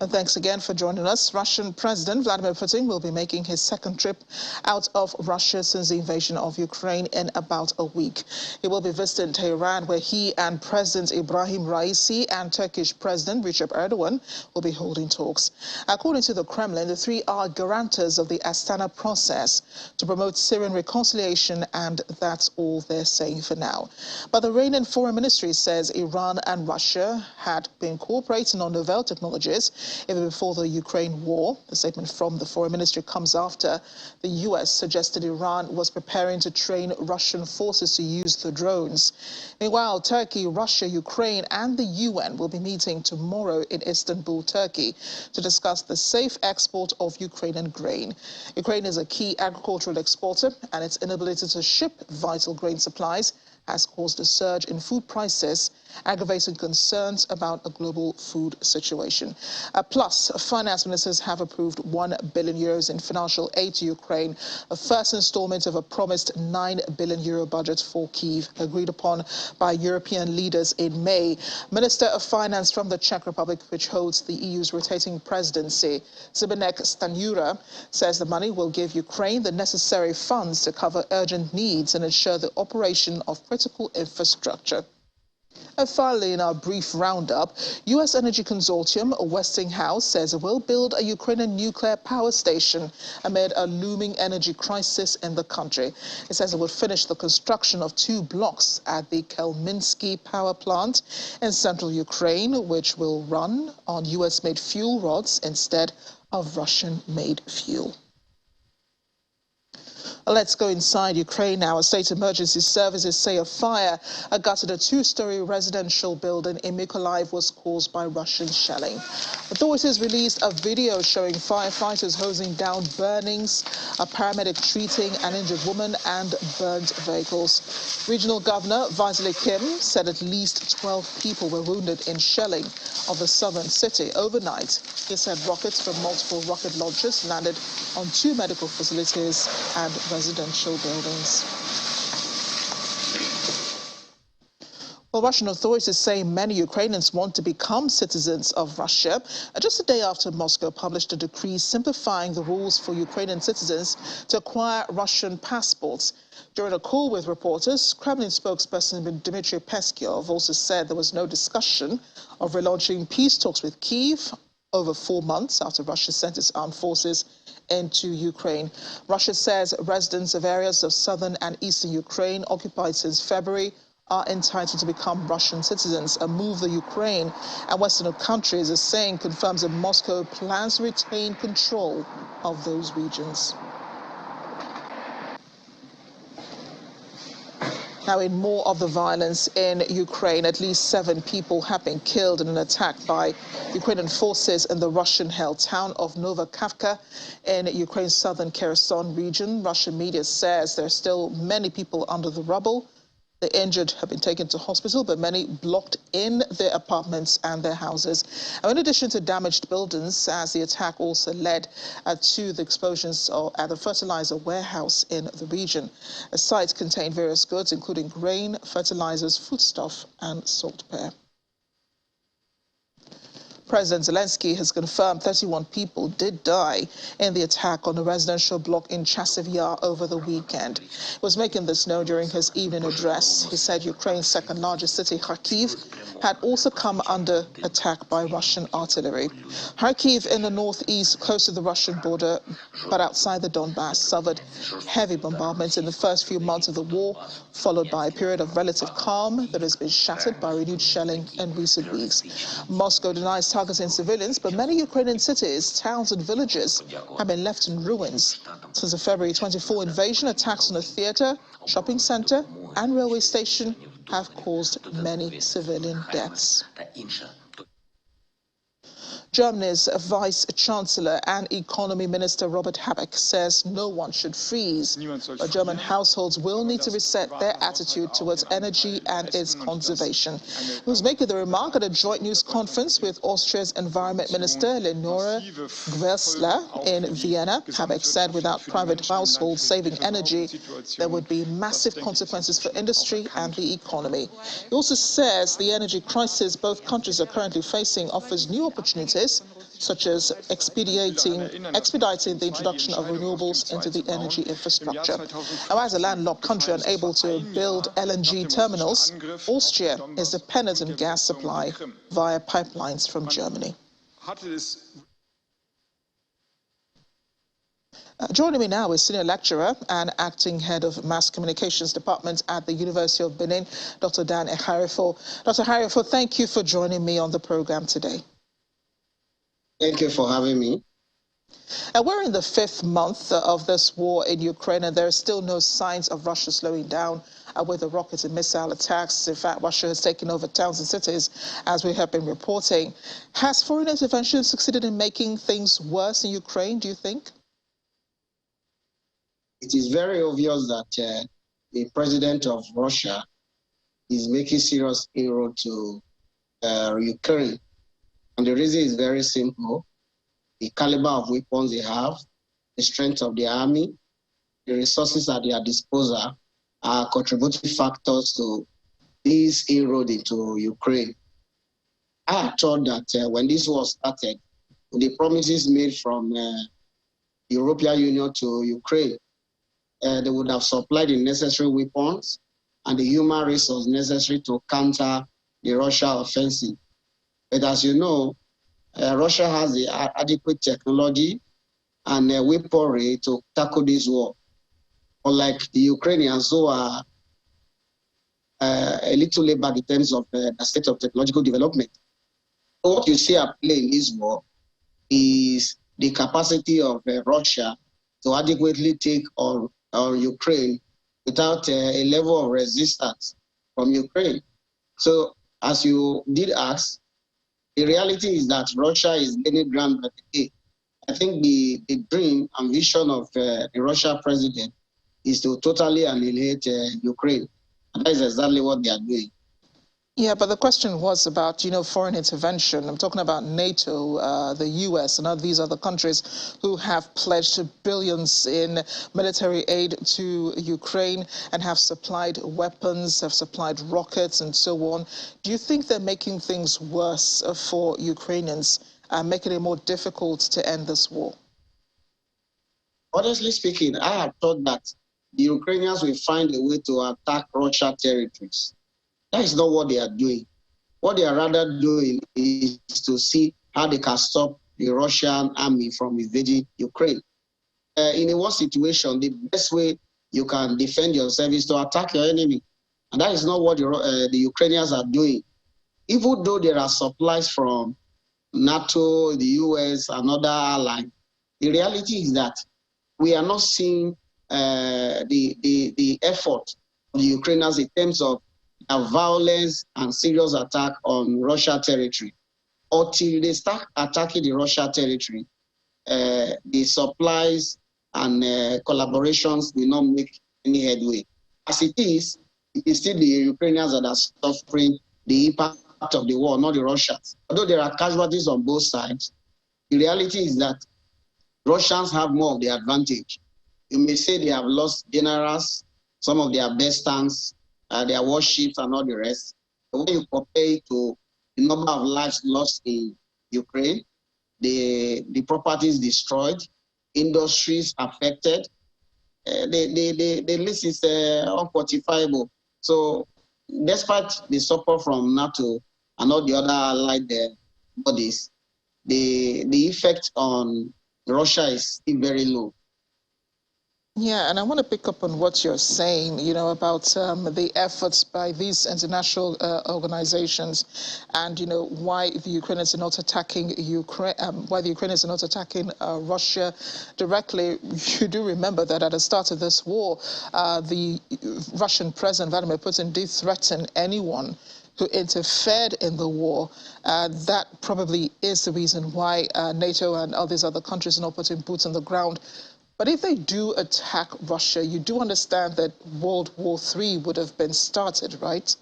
And thanks again for joining us. Russian President Vladimir Putin will be making his second trip out of Russia since the invasion of Ukraine in about a week. He will be visiting Tehran, where he and President Ibrahim Raisi and Turkish President Recep Erdogan will be holding talks. According to the Kremlin, the three are guarantors of the Astana process to promote Syrian reconciliation, and that's all they're saying for now. But the Iranian Foreign Ministry says Iran and Russia had been cooperating on novel technologies even before the Ukraine war. The statement from the Foreign Ministry comes after the U.S. suggested Iran was preparing to train Russian forces to use the drones. Meanwhile, Turkey, Russia, Ukraine and the UN will be meeting tomorrow in Istanbul, Turkey, to discuss the safe export of Ukrainian grain. Ukraine is a key agricultural exporter, and its inability to ship vital grain supplies has caused a surge in food prices, aggravating concerns about a global food situation. Plus, finance ministers have approved €1 billion in financial aid to Ukraine, a first installment of a promised €9 billion budget for Kyiv, agreed upon by European leaders in May. Minister of Finance from the Czech Republic, which holds the EU's rotating presidency, Zbyněk Stanjura, says the money will give Ukraine the necessary funds to cover urgent needs and ensure the operation of critical infrastructure. And finally, in our brief roundup, U.S. energy consortium Westinghouse says it will build a Ukrainian nuclear power station amid a looming energy crisis in the country. It says it will finish the construction of 2 blocks at the Kelminsky power plant in central Ukraine, which will run on U.S.-made fuel rods instead of Russian-made fuel. Let's go inside Ukraine now. A state emergency services say a fire gutted a 2-story residential building in Mykolaiv was caused by Russian shelling. Authorities released a video showing firefighters hosing down burnings, a paramedic treating an injured woman and burnt vehicles. Regional Governor Vasily Kim said at least 12 people were wounded in shelling of the southern city overnight. He said rockets from multiple rocket launchers landed on 2 medical facilities and residential buildings. Well, Russian authorities say many Ukrainians want to become citizens of Russia, just a day after Moscow published a decree simplifying the rules for Ukrainian citizens to acquire Russian passports. During a call with reporters, Kremlin spokesperson Dmitry Peskov also said there was no discussion of relaunching peace talks with Kyiv over 4 months after Russia sent its armed forces into Ukraine. Russia says residents of areas of southern and eastern Ukraine occupied since February are entitled to become Russian citizens, a move the Ukraine and Western countries are saying confirms that Moscow plans to retain control of those regions. Now, in more of the violence in Ukraine, at least 7 people have been killed in an attack by Ukrainian forces in the Russian-held town of Novokavka in Ukraine's southern Kherson region. Russian media says there are still many people under the rubble. The injured have been taken to hospital, but many blocked in their apartments and their houses. In addition to damaged buildings, as the attack also led to the explosions at the fertilizer warehouse in the region. The site contained various goods, including grain, fertilizers, foodstuff, and saltpeter. President Zelensky has confirmed 31 people did die in the attack on a residential block in Chasiv Yar over the weekend. He was making this known during his evening address. He said Ukraine's second-largest city, Kharkiv, had also come under attack by Russian artillery. Kharkiv in the northeast, close to the Russian border, but outside the Donbass, suffered heavy bombardments in the first few months of the war, followed by a period of relative calm that has been shattered by renewed shelling in recent weeks. Moscow denies targeting civilians, but many Ukrainian cities, towns and villages have been left in ruins. Since the February 24 invasion, attacks on a theater, shopping center and railway station have caused many civilian deaths. Germany's Vice-Chancellor and Economy Minister Robert Habeck says no one should freeze, but German households will need to reset their attitude towards energy and its conservation. He was making the remark at a joint news conference with Austria's Environment Minister Leonore Gewessler in Vienna. Habeck said without private households saving energy, there would be massive consequences for industry and the economy. He also says the energy crisis both countries are currently facing offers new opportunities such as expediting the introduction of renewables into the energy infrastructure. Now, as a landlocked country unable to build LNG terminals, Austria is dependent on gas supply via pipelines from Germany. Joining me now is senior lecturer and acting head of mass communications department at the University of Benin, Dr. Dan Eharifo. Dr. Eharifo, thank you for joining me on the program today. Thank you for having me. We're in the 5th month of this war in Ukraine, and there are still no signs of Russia slowing down with the rocket and missile attacks. In fact, Russia has taken over towns and cities, as we have been reporting. Has foreign intervention succeeded in making things worse in Ukraine, do you think? It is very obvious that the president of Russia is making serious inroad to Ukraine. And the reason is very simple. The caliber of weapons they have, the strength of the army, the resources at their disposal are contributing factors to this inroad into Ukraine. I had thought that when this war started, the promises made from the European Union to Ukraine, they would have supplied the necessary weapons and the human resources necessary to counter the Russia offensive. But as you know, Russia has the adequate technology and weaponry to tackle this war. Unlike the Ukrainians, who are a little late back in terms of the state of technological development. So what you see at play in this war is the capacity of Russia to adequately take on Ukraine without a level of resistance from Ukraine. So as you did ask, the reality is that Russia is gaining ground by the day. I think the dream and vision of the Russian president is to totally annihilate Ukraine. And that is exactly what they are doing. Yeah, but the question was about, foreign intervention. I'm talking about NATO, the US, and these other countries who have pledged billions in military aid to Ukraine and have supplied weapons, have supplied rockets, and so on. Do you think they're making things worse for Ukrainians, making it more difficult to end this war? Honestly speaking, I had thought that the Ukrainians will find a way to attack Russian territories. That is not what they are doing. What they are rather doing is to see how they can stop the Russian army from invading Ukraine. In a war situation, the best way you can defend yourself is to attack your enemy. And that is not what the Ukrainians are doing. Even though there are supplies from NATO, the US, and other allies, the reality is that we are not seeing the effort of the Ukrainians in terms of violence and serious attack on Russia territory. Until they start attacking the Russia territory, the supplies and collaborations will not make any headway. As it is still the Ukrainians that are suffering the impact of the war, not the Russians. Although there are casualties on both sides, the reality is that Russians have more of the advantage. You may say they have lost generals, some of their best tanks, their warships and all the rest. But when you compare it to the number of lives lost in Ukraine, the properties destroyed, industries affected, the list is unquantifiable. So despite the support from NATO and all the other allied bodies, the effect on Russia is still very low. Yeah, and I want to pick up on what you're saying, about the efforts by these international organizations, and why the Ukrainians are not attacking Ukraine, why the Ukrainians are not attacking Russia directly. You do remember that at the start of this war, the Russian President Vladimir Putin did threaten anyone who interfered in the war. That probably is the reason why NATO and all these other countries are not putting boots on the ground. But if they do attack Russia, you do understand that World War III would have been started, right?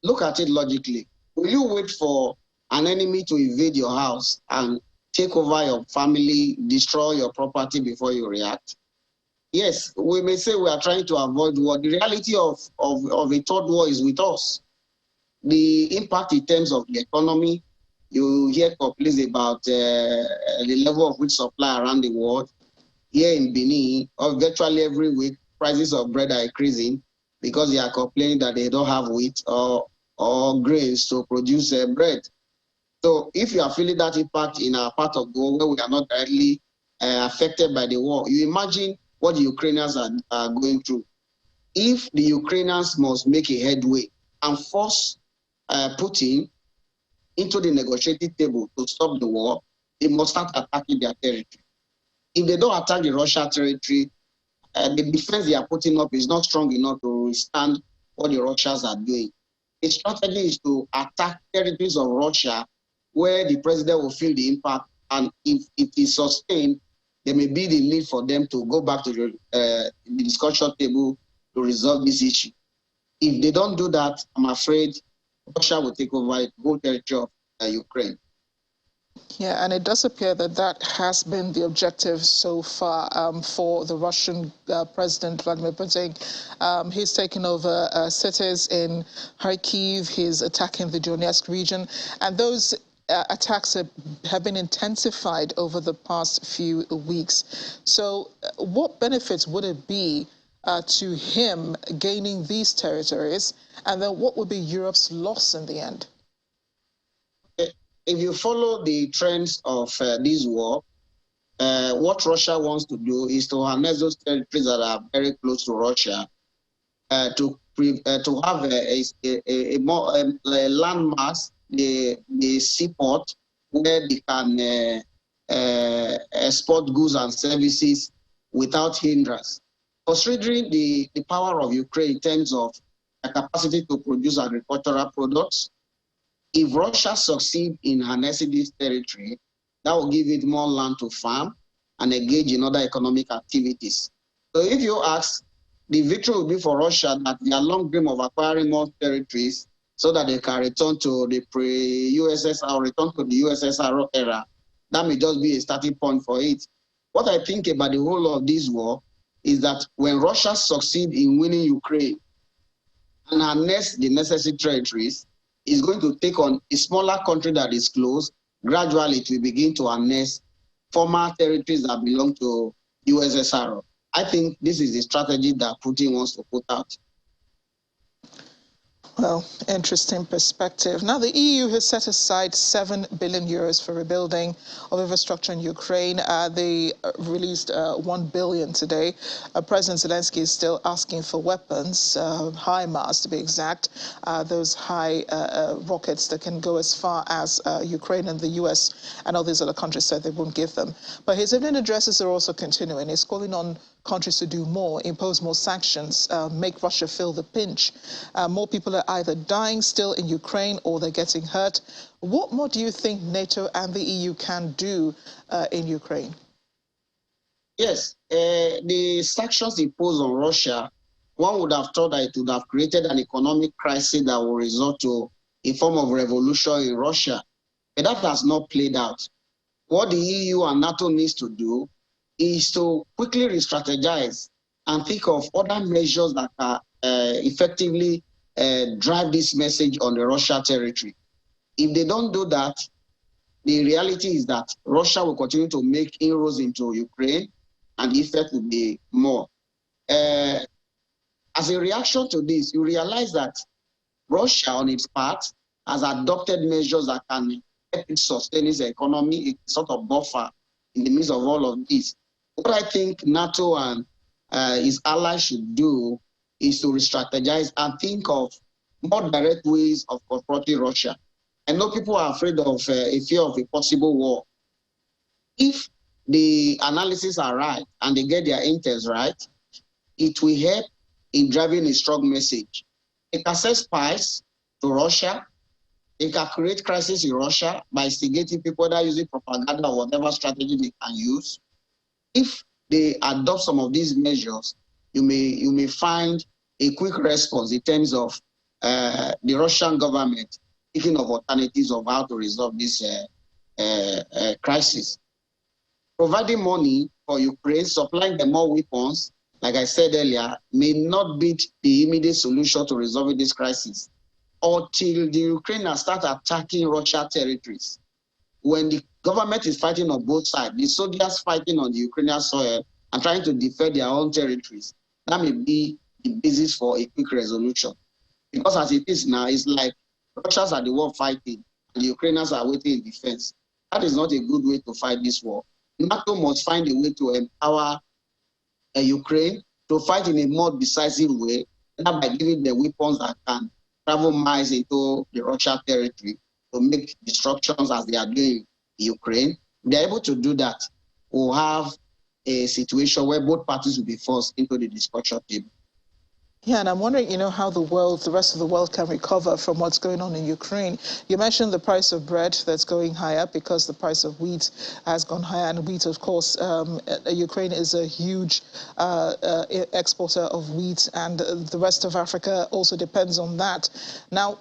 Look at it logically. Will you wait for an enemy to invade your house and take over your family, destroy your property before you react? Yes, we may say we are trying to avoid war. The reality of a third war is with us. The impact in terms of the economy, You hear complaints about the level of wheat supply around the world. Here in Benin, or virtually every week, prices of bread are increasing because they are complaining that they don't have wheat or grains to produce bread. So if you are feeling that impact in a part of the world where we are not directly affected by the war, you imagine what the Ukrainians are going through. If the Ukrainians must make a headway and force Putin into the negotiating table to stop the war, they must start attacking their territory. If they don't attack the Russia territory, the defense they are putting up is not strong enough to withstand what the Russians are doing. The strategy is to attack territories of Russia where the president will feel the impact, and if it is sustained, there may be the need for them to go back to the discussion table to resolve this issue. If they don't do that, I'm afraid Russia will take over the whole territory of Ukraine. Yeah, and it does appear that that has been the objective so far for the Russian President Vladimir Putin. He's taken over cities in Kharkiv, he's attacking the Donetsk region, and those attacks have been intensified over the past few weeks. So what benefits would it be to him gaining these territories, and then what would be Europe's loss in the end? If you follow the trends of this war, what Russia wants to do is to harness those territories that are very close to Russia to have a more landmass, the seaport, where they can export goods and services without hindrance. Considering the power of Ukraine in terms of capacity to produce agricultural products, if Russia succeeds in harnessing this territory, that will give it more land to farm and engage in other economic activities. So if you ask, the victory will be for Russia that their long dream of acquiring more territories so that they can return to the pre-USSR, return to the USSR era. That may just be a starting point for it. What I think about the whole of this war is that when Russia succeeds in winning Ukraine and harness the necessary territories, is going to take on a smaller country that is close. Gradually, it will begin to harness former territories that belong to USSR. I think this is the strategy that Putin wants to put out. Well, interesting perspective. Now, the EU has set aside 7 billion euros for rebuilding of infrastructure in Ukraine. They released 1 billion today. President Zelensky is still asking for weapons, HIMARS to be exact, those high rockets that can go as far as Ukraine and the US and all these other countries said they won't give them. But his evening addresses are also continuing. He's calling on countries to do more, impose more sanctions, make Russia feel the pinch. More people are either dying still in Ukraine or they're getting hurt. What more do you think NATO and the EU can do in Ukraine? Yes, the sanctions imposed on Russia, one would have thought that it would have created an economic crisis that will result to a form of revolution in Russia. But that has not played out. What the EU and NATO needs to do is to quickly re-strategize and think of other measures that are effectively drive this message on the Russia territory. If they don't do that, the reality is that Russia will continue to make inroads into Ukraine and the effect will be more. As a reaction to this, you realize that Russia on its part has adopted measures that can help it sustain its economy, a sort of buffer in the midst of all of this. What I think NATO and its allies should do is to re-strategize and think of more direct ways of confronting Russia. I know people are afraid of a fear of a possible war. If the analysis are right and they get their intents right, it will help in driving a strong message. It can send spies to Russia. It can create crisis in Russia by instigating people that are using propaganda or whatever strategy they can use. If they adopt some of these measures, you may find a quick response in terms of the Russian government thinking of alternatives of how to resolve this crisis. Providing money for Ukraine, supplying them more weapons, like I said earlier, may not be the immediate solution to resolving this crisis. until the Ukrainians start attacking Russian territories. When the government is fighting on both sides, the soldiers fighting on the Ukrainian soil and trying to defend their own territories, that may be the basis for a quick resolution. Because as it is now, it's like Russians are the one fighting and the Ukrainians are waiting in defense. That is not a good way to fight this war. NATO must find a way to empower Ukraine to fight in a more decisive way, not by giving them weapons that can travel miles into the Russian territory to make destructions as they are doing in Ukraine. If they're able to do that, we'll have a situation where both parties will be forced into the discussion table. Yeah, and I'm wondering, how the rest of the world can recover from what's going on in Ukraine. You mentioned the price of bread that's going higher because the price of wheat has gone higher. And wheat, of course, Ukraine is a huge exporter of wheat, and the rest of Africa also depends on that. Now,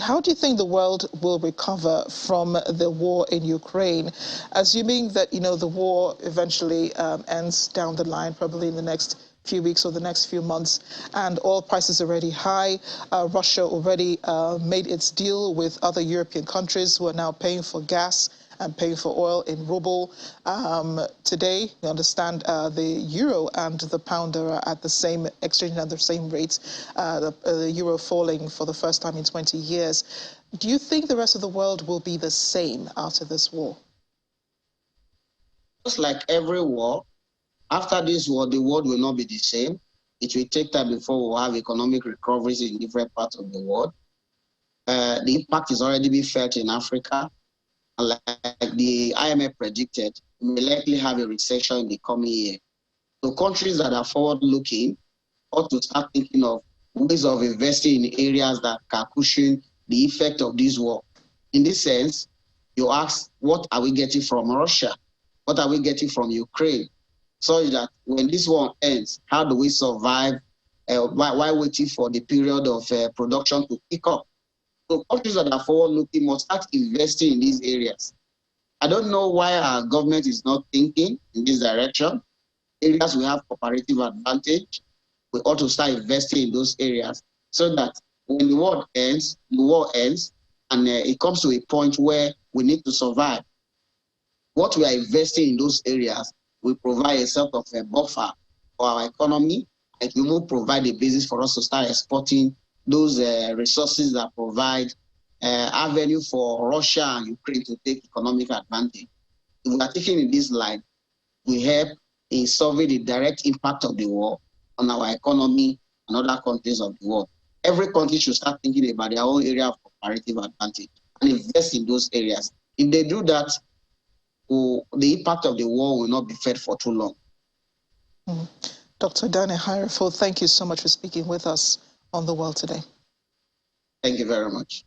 how do you think the world will recover from the war in Ukraine, assuming that, the war eventually ends down the line, probably in the next few weeks or the next few months, and oil prices are already high? Russia already made its deal with other European countries who are now paying for gas and paying for oil in ruble. Today, we understand the euro and the pound are at the same exchange at the same rates, the euro falling for the first time in 20 years. Do you think the rest of the world will be the same after this war? Just like every war, after this war, the world will not be the same. It will take time before we'll have economic recoveries in different parts of the world. The impact is already being felt in Africa. And like the IMF predicted, we may likely have a recession in the coming year. So countries that are forward-looking ought to start thinking of ways of investing in areas that can cushion the effect of this war. In this sense, you ask, what are we getting from Russia? What are we getting from Ukraine? So that when this war ends, how do we survive while waiting for the period of production to pick up? So countries that are forward-looking must start investing in these areas. I don't know why our government is not thinking in this direction. Areas we have comparative advantage, we ought to start investing in those areas so that when the war ends, and it comes to a point where we need to survive. What we are investing in those areas will provide a sort of a buffer for our economy. It will provide a basis for us to start exporting those resources that provide avenue for Russia and Ukraine to take economic advantage. If we are taking in this line, we help in solving the direct impact of the war on our economy and other countries of the world. Every country should start thinking about their own area of comparative advantage and invest in those areas. If they do that, the impact of the war will not be felt for too long. Dr. Dane Hirefo, thank you so much for speaking with us on The World Today. Thank you very much.